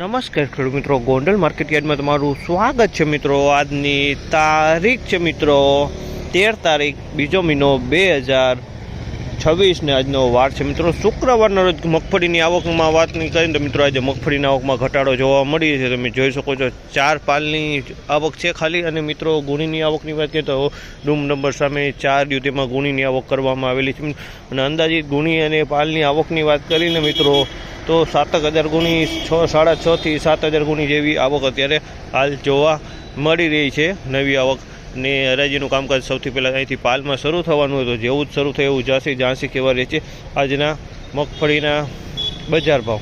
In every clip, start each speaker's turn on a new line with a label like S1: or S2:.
S1: નમસ્કાર ખેડૂત મિત્રો, ગોંડલ માર્કેટયાર્ડમાં તમારું સ્વાગત છે મિત્રો। આજની તારીખ છે મિત્રો 13 તારીખ બીજો મહિનો 2026 ને આજનો વાર છે મિત્રો શુક્રવારના રોજ। મગફળીની આવકમાં વાત નહીં કરીને તો મિત્રો આજે મગફળીની આવકમાં ઘટાડો જોવા મળી છે। તમે જોઈ શકો છો 4 પાલની આવક છે ખાલી। અને મિત્રો ગુણીની આવકની વાત કરીએ તો રૂમ નંબર સામે 4 યુદ્ધમાં ગુણીની આવક કરવામાં આવેલી છે। અને અંદાજિત ગુણી અને પાલની આવકની વાત કરીને મિત્રો તો 7,000 ગુણી 6,500 થી 7,000 ગુણી જેવી આવક અત્યારે હાલ જોવા મળી રહી છે નવી આવક। ને હરાજીનું કામકાજ સૌથી પહેલાં અહીંથી પાલમાં શરૂ થવાનું હતું। જેવું જ શરૂ થયું એવું ઝાંસી કહેવા રહે છે આજના મગફળીના બજાર ભાવ।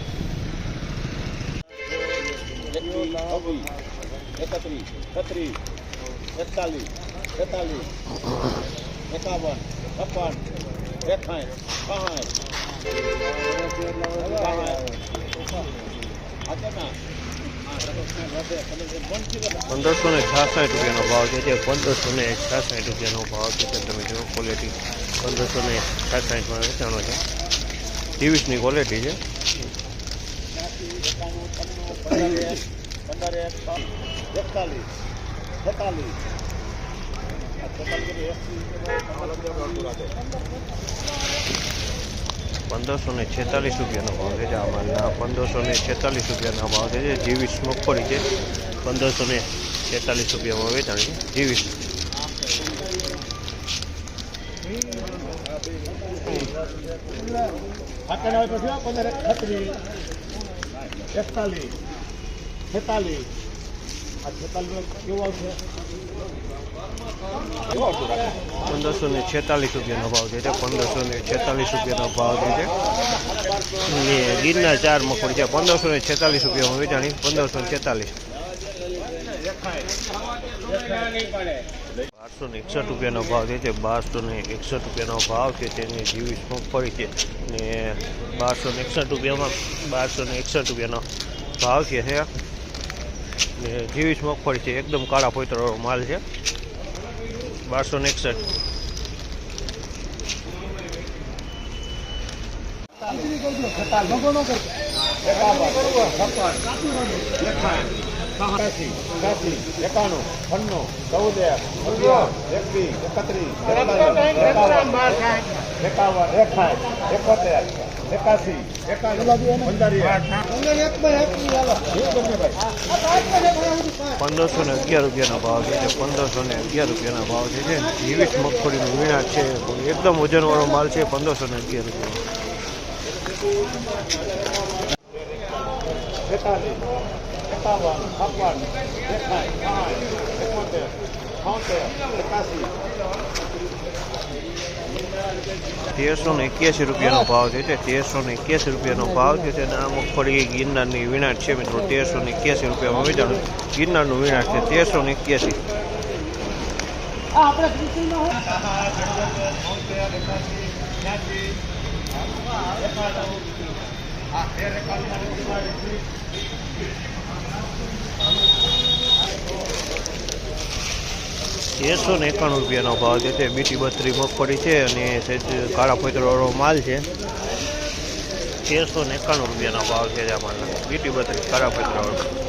S1: ₹1,566 રૂપિયાનો ભાવ છે। ₹1,566 રૂપિયાનો ભાવ છે। તમે જો ક્વોલિટી 1,566 વેચાણો છે। 23ની ક્વોલિટી છે। ₹1,546 રૂપિયાનો ભાવ છે। આ માલના ₹1,546 રૂપિયાના ભાવ છે। 23 મગફળી છે। ₹1,546 રૂપિયામાં વેચાણ છે। 23 ₹1,546 રૂપિયાનો ભાવ છે। 1,546 રૂપિયાનો ભાવ છે। ગિરનાર 4 મગફળી છે। ₹1,546 રૂપિયામાં વેચાણી। 1,546 ₹1,261 રૂપિયાનો ભાવ છે। ₹1,261 રૂપિયાનો ભાવ છે। તેની 23 મગફળી છે ને ₹1,261 રૂપિયામાં ₹1,261 રૂપિયાનો ભાવ છે। 23 મગફળી છે। એકદમ કાળા પોતરો માલ છે। 1261 ₹1,511 રૂપિયાનો ભાવ છે। 1,511 રૂપિયાનો ભાવ છે। 23 મગફળીનું વીણા છે। એકદમ વજનવાળો માલ છે। 1,511 ₹1,381 રૂપિયાનો ભાવ છે। 1,381 રૂપિયાનો ભાવ છે। આ મગફળી ગિરનારની વીણાટ છે મિત્રો। 1,381 રૂપિયામાં વેચાણ। ગિરનારનું વીણાટ છે 1,381। ₹1,391 રૂપિયાનો ભાવ છે। બીટી 32 મગફળી છે અને કાળા પોતરોવાળો માલ છે। 1,391 રૂપિયાનો ભાવ છે। બીટી 32 કાળા પોતરોવાળો।